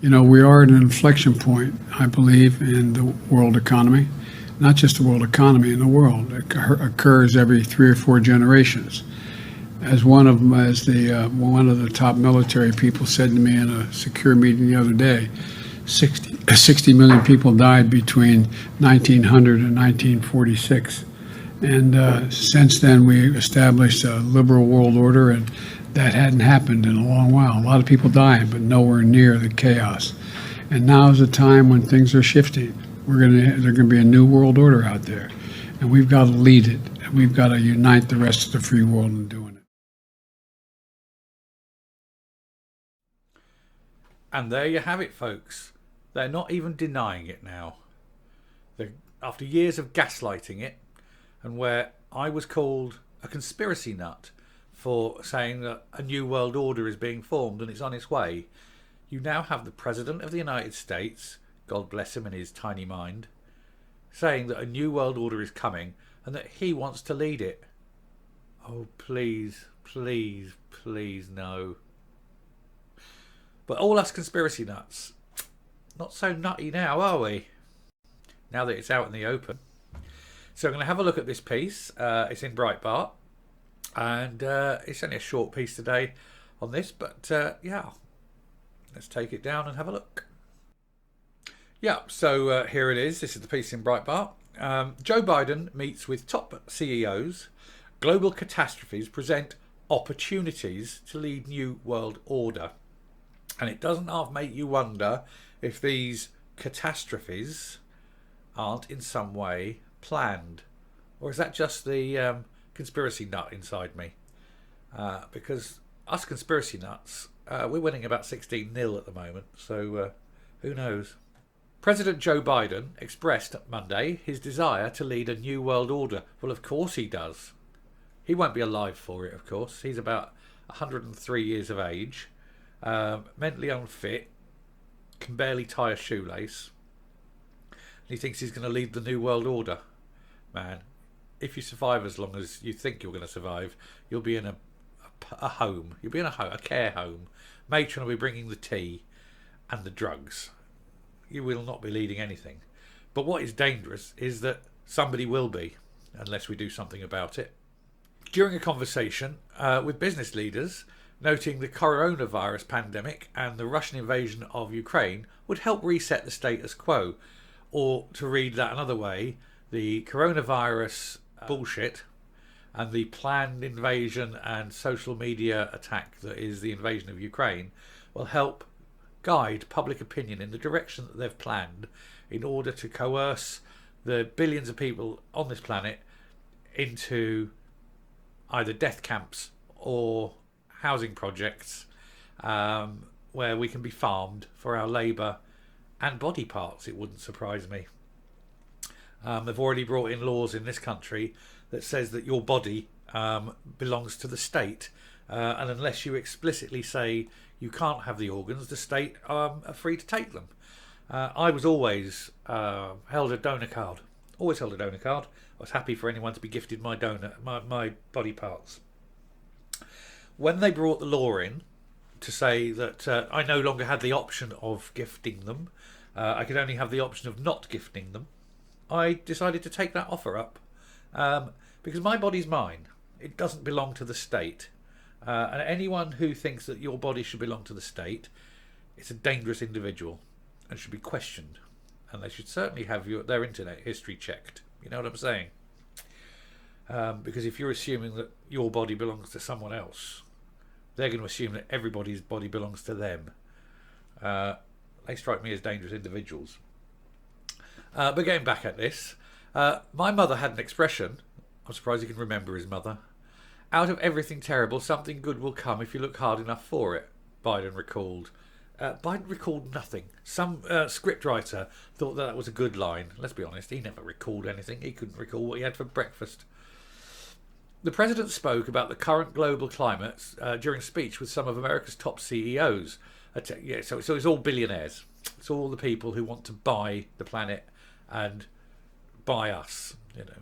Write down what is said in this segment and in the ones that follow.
You know, we are at an inflection point, I believe, in the world economy. Not just the world economy, in the world. It occurs every 3 or 4 generations. As one of the top military people said to me in a secure meeting the other day, 60 million people died between 1900 and 1946. And since then, we established a liberal world order, and that hadn't happened in a long while. A lot of people dying, but nowhere near the chaos. And now is the time when things are shifting. There's going to be a new world order out there, and we've got to lead it. And we've got to unite the rest of the free world in doing it. And there you have it, folks. They're not even denying it now. After years of gaslighting it, and where I was called a conspiracy nut for saying that a new world order is being formed and it's on its way, you now have the President of the United States, God bless him and his tiny mind, saying that a new world order is coming and that he wants to lead it. Oh, please, please, please, no. But all us conspiracy nuts, not so nutty now, are we? Now that it's out in the open. So I'm going to have a look at this piece. It's in Breitbart. And it's only a short piece today on this. But yeah, let's take it down and have a look. Yeah, so here it is. This is the piece in Breitbart. Joe Biden meets with top CEOs. Global catastrophes present opportunities to lead new world order. And it doesn't half make you wonder if these catastrophes aren't in some way planned. Or is that just the conspiracy nut inside me? Because us conspiracy nuts, we're winning about 16-0 at the moment. So who knows? President Joe Biden expressed Monday his desire to lead a new world order. Well, of course he does. He won't be alive for it, of course. He's about 103 years of age. Mentally unfit, can barely tie a shoelace, and he thinks he's going to lead the new world order. Man, if you survive as long as you think you're going to survive, you'll be in a home. You'll be in a care home. Matron will be bringing the tea and the drugs. You will not be leading anything. But what is dangerous is that somebody will be, unless we do something about it. During a conversation with business leaders, noting the coronavirus pandemic and the Russian invasion of Ukraine would help reset the status quo. Or, to read that another way, the coronavirus bullshit and the planned invasion and social media attack that is the invasion of Ukraine will help guide public opinion in the direction that they've planned in order to coerce the billions of people on this planet into either death camps or housing projects where we can be farmed for our labour and body parts. It wouldn't surprise me. They've already brought in laws in this country that says that your body belongs to the state, and unless you explicitly say you can't have the organs, the state are free to take them. I was always held a donor card. Always held a donor card. I was happy for anyone to be gifted my body parts. When they brought the law in to say that I no longer had the option of gifting them, I could only have the option of not gifting them, I decided to take that offer up. Because my body's mine. It doesn't belong to the state. And anyone who thinks that your body should belong to the state is a dangerous individual and should be questioned. And they should certainly have their internet history checked. You know what I'm saying? Because if you're assuming that your body belongs to someone else, they're going to assume that everybody's body belongs to them. They strike me as dangerous individuals. But getting back at this, my mother had an expression. I'm surprised you can remember his mother. Out of everything terrible, something good will come if you look hard enough for it, Biden recalled. Biden recalled nothing. Some scriptwriter thought that was a good line. Let's be honest, he never recalled anything. He couldn't recall what he had for breakfast. The president spoke about the current global climate during a speech with some of America's top CEOs. So it's all billionaires. It's all the people who want to buy the planet and buy us, you know.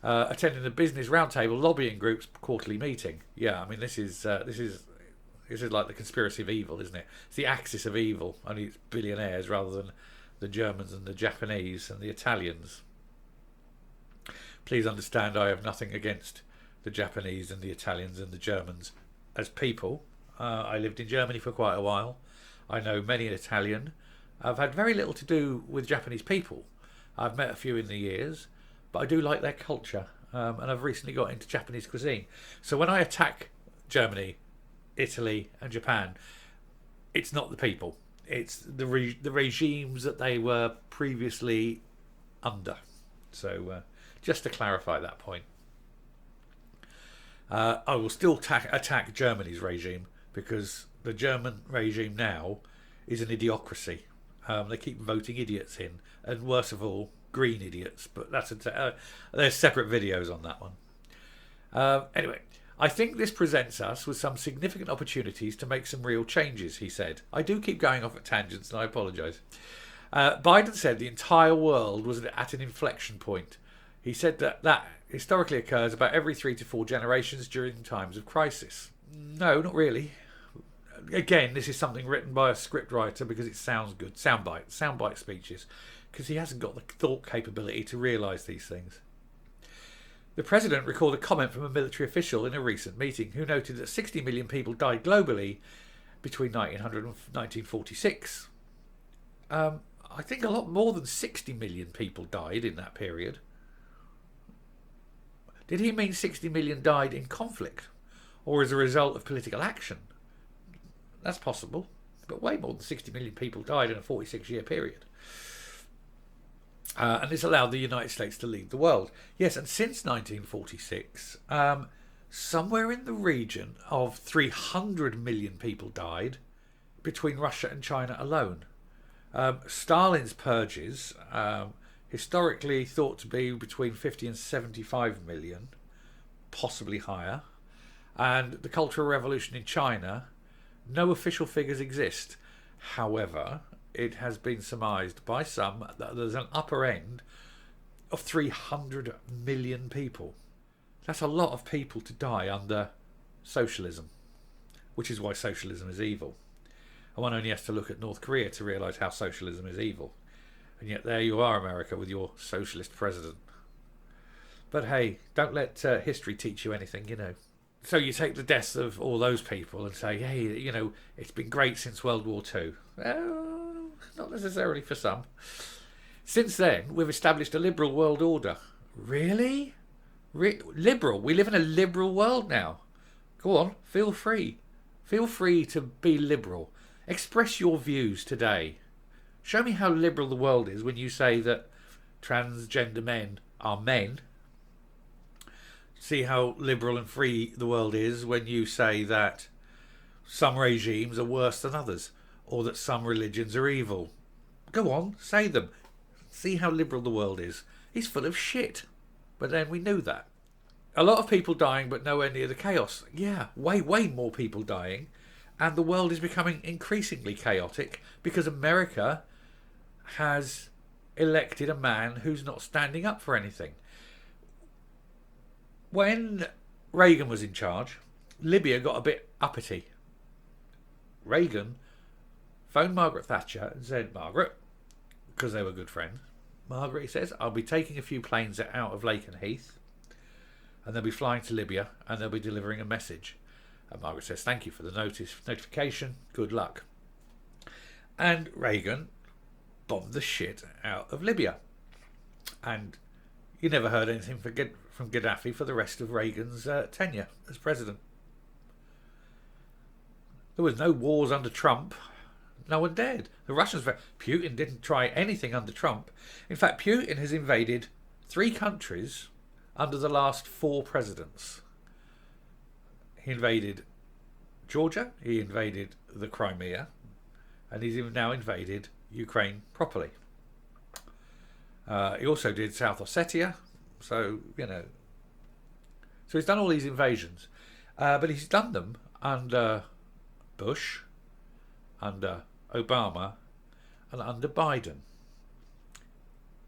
Attending the Business Roundtable Lobbying Group's quarterly meeting. Yeah, I mean this is This is like the conspiracy of evil, isn't it? It's the axis of evil, only it's billionaires rather than the Germans and the Japanese and the Italians. Please understand, I have nothing against the Japanese and the Italians and the Germans as people. I lived in Germany for quite a while. I know many an Italian. I've had very little to do with Japanese people. I've met a few in the years, but I do like their culture. And I've recently got into Japanese cuisine. So when I attack Germany, Italy and Japan, it's not the people. It's the regimes that they were previously under. So just to clarify that point. I will still attack Germany's regime, because the German regime now is an idiocracy. They keep voting idiots in, and worst of all, green idiots. But there's separate videos on that one. Anyway, I think this presents us with some significant opportunities to make some real changes, he said. I do keep going off at tangents, and I apologise. Biden said the entire world was at an inflection point. He said that historically occurs about every 3 to 4 generations during times of crisis. No, not really. Again, this is something written by a scriptwriter because it sounds good. Soundbite speeches, because he hasn't got the thought capability to realise these things. The president recalled a comment from a military official in a recent meeting who noted that 60 million people died globally between 1900 and 1946. I think a lot more than 60 million people died in that period. Did he mean 60 million died in conflict or as a result of political action? That's possible, but way more than 60 million people died in a 46-year period. And this allowed the United States to lead the world. Yes, and since 1946, somewhere in the region of 300 million people died between Russia and China alone. Stalin's purges, historically thought to be between 50 and 75 million, possibly higher. And the Cultural Revolution in China, no official figures exist. However, it has been surmised by some that there's an upper end of 300 million people. That's a lot of people to die under socialism, which is why socialism is evil. And one only has to look at North Korea to realise how socialism is evil. And yet there you are, America, with your socialist president. But hey, don't let history teach you anything, you know. So you take the deaths of all those people and say, hey, you know, it's been great since World War II. Well, not necessarily for some. Since then, we've established a liberal world order. Really? Liberal? We live in a liberal world now. Go on, feel free. Feel free to be liberal. Express your views today. Show me how liberal the world is when you say that transgender men are men. See how liberal and free the world is when you say that some regimes are worse than others, or that some religions are evil. Go on, say them. See how liberal the world is. It's full of shit. But then we knew that. A lot of people dying, but nowhere near the chaos. Yeah, way more people dying. And the world is becoming increasingly chaotic because America has elected a man who's not standing up for anything. When Reagan was in charge, Libya got a bit uppity. Reagan phoned Margaret Thatcher and said, Margaret, because they were good friends, Margaret, he says, I'll be taking a few planes out of Lakenheath and they'll be flying to Libya and they'll be delivering a message. And Margaret says, thank you for the notification, good luck. And Reagan bombed the shit out of Libya. And you never heard anything from Gaddafi for the rest of Reagan's tenure as president. There was no wars under Trump. No one dared. The Russians, Putin didn't try anything under Trump. In fact, Putin has invaded 3 countries under the last 4 presidents. He invaded Georgia, he invaded the Crimea, and he's now invaded Ukraine properly. He also did South Ossetia, so, you know. So he's done all these invasions, but he's done them under Bush, under Obama, and under Biden.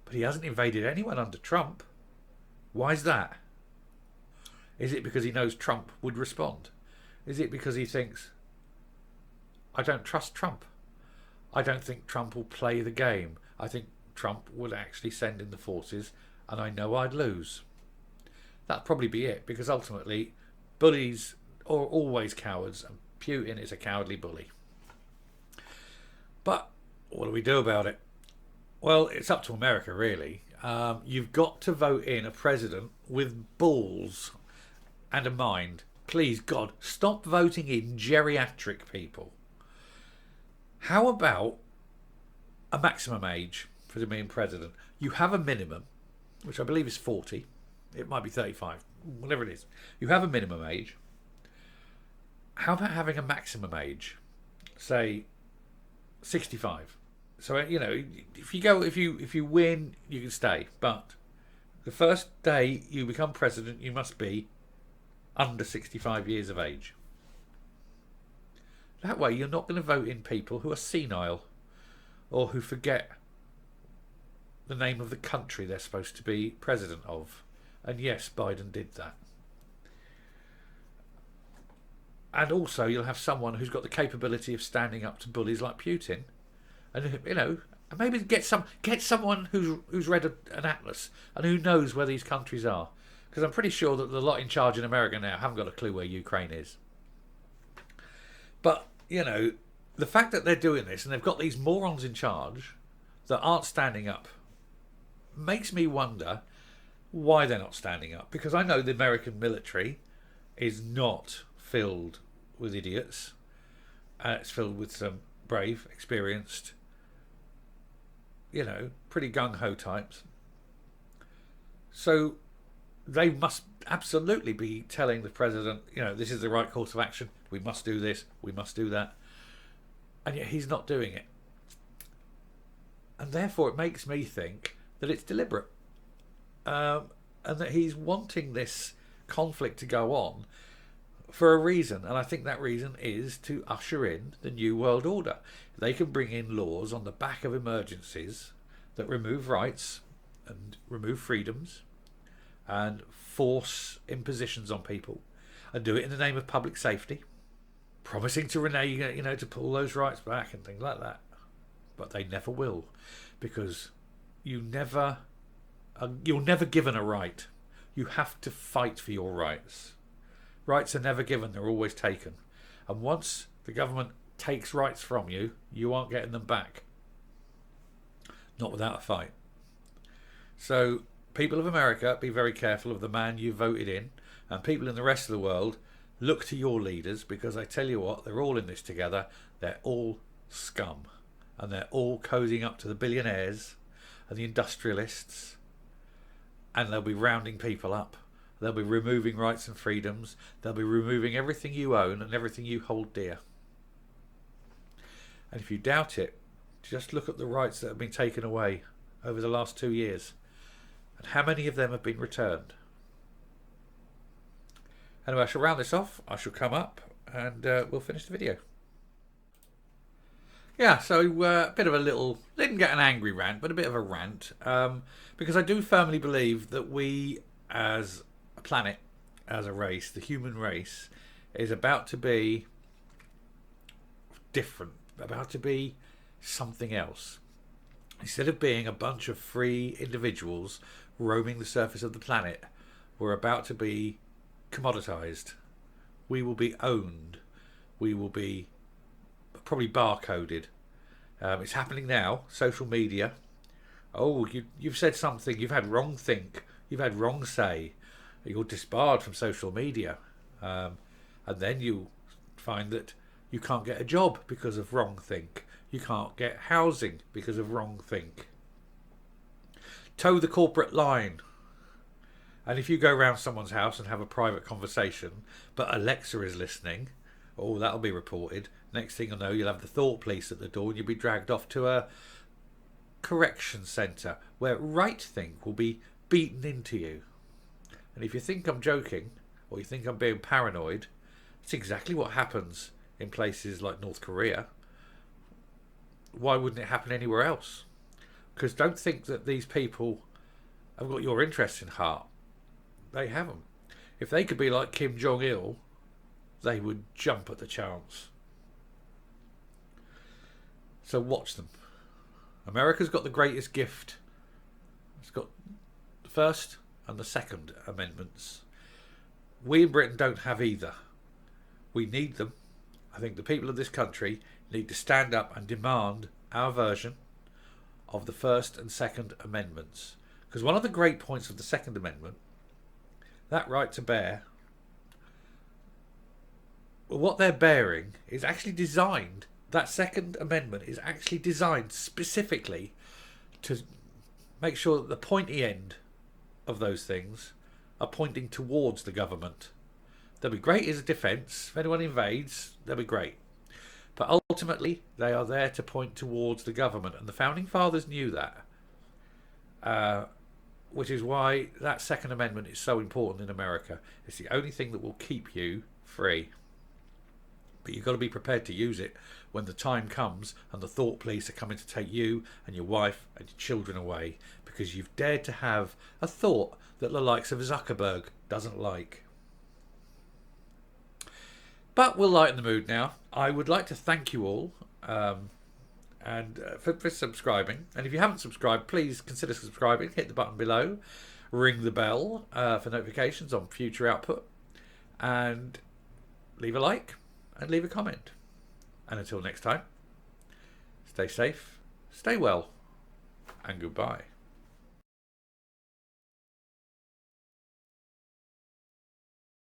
But he hasn't invaded anyone under Trump. Why is that? Is it because he knows Trump would respond? Is it because he thinks, I don't trust Trump. I don't think Trump will play the game. I think Trump would actually send in the forces, and I know I'd lose. That'd probably be it, because ultimately, bullies are always cowards, and Putin is a cowardly bully. But what do we do about it? Well, it's up to America, really. You've got to vote in a president with balls and a mind. Please, God, stop voting in geriatric people. How about a maximum age for being president? You have a minimum, which I believe is 40. It might be 35, whatever it is. You have a minimum age. How about having a maximum age? Say 65. So, you know, if you win, you can stay. But the first day you become president, you must be under 65 years of age. That way you're not going to vote in people who are senile or who forget the name of the country they're supposed to be president of. And yes, Biden did that. And also you'll have someone who's got the capability of standing up to bullies like Putin. And, you know, maybe get someone who's read an atlas and who knows where these countries are. Because I'm pretty sure that the lot in charge in America now haven't got a clue where Ukraine is. But, you know, the fact that they're doing this and they've got these morons in charge that aren't standing up makes me wonder why they're not standing up. Because I know the American military is not filled with idiots. It's filled with some brave, experienced, you know, pretty gung-ho types. So they must absolutely be telling the president, you know, this is the right course of action. We must do this. We must do that. And yet he's not doing it. And therefore it makes me think that it's deliberate. And that he's wanting this conflict to go on for a reason. And I think that reason is to usher in the New World Order. They can bring in laws on the back of emergencies that remove rights and remove freedoms and force impositions on people and do it in the name of public safety, promising to renege, you know, to pull those rights back and things like that. But they never will, because you're never given a right. You have to fight for your rights. Rights are never given, they're always taken. And once the government takes rights from you, you aren't getting them back. Not without a fight. So, people of America, be very careful of the man you voted in. And people in the rest of the world, look to your leaders, because I tell you what, they're all in this together. They're all scum. And they're all cozying up to the billionaires and the industrialists. And they'll be rounding people up. They'll be removing rights and freedoms. They'll be removing everything you own and everything you hold dear. And if you doubt it, just look at the rights that have been taken away over the last 2 years. And how many of them have been returned? Anyway, I shall round this off. I shall come up and we'll finish the video. Yeah, so a bit of a little, didn't get an angry rant, but a bit of a rant. Because I do firmly believe that we as a planet, as a race, the human race, is about to be different, about to be something else. Instead of being a bunch of free individuals roaming the surface of the planet, we're about to be commoditized. We will be owned. We will be probably barcoded. It's happening now. Social media. Oh, you've said something. You've had wrong think. You've had wrong say. You're disbarred from social media. And then you find that you can't get a job because of wrong think. You can't get housing because of wrong think. Toe the corporate line. And if you go around someone's house and have a private conversation, but Alexa is listening, oh, that'll be reported. Next thing you know, you'll have the thought police at the door and you'll be dragged off to a correction centre where right think will be beaten into you. And if you think I'm joking, or you think I'm being paranoid, it's exactly what happens in places like North Korea. Why wouldn't it happen anywhere else? Because don't think that these people have got your interests in heart. They haven't. If they could be like Kim Jong-il, they would jump at the chance. So watch them. America's got the greatest gift. It's got the First and the Second Amendments. We in Britain don't have either. We need them. I think the people of this country need to stand up and demand our version of the First and Second Amendments. Because one of the great points of the Second Amendment, that right to bear, well, what they're bearing is actually designed, that Second Amendment is actually designed specifically to make sure that the pointy end of those things are pointing towards the government. They'll be great as a defence. If anyone invades, they'll be great. But ultimately, they are there to point towards the government. And the Founding Fathers knew that. Which is why that Second Amendment is so important in America. It's the only thing that will keep you free. But you've got to be prepared to use it when the time comes and the thought police are coming to take you and your wife and your children away because you've dared to have a thought that the likes of Zuckerberg doesn't like. But we'll lighten the mood now. I would like to thank you all for subscribing. And if you haven't subscribed, please consider subscribing. Hit the button below. Ring the bell for notifications on future output. And leave a like and leave a comment. And until next time, stay safe, stay well, and goodbye.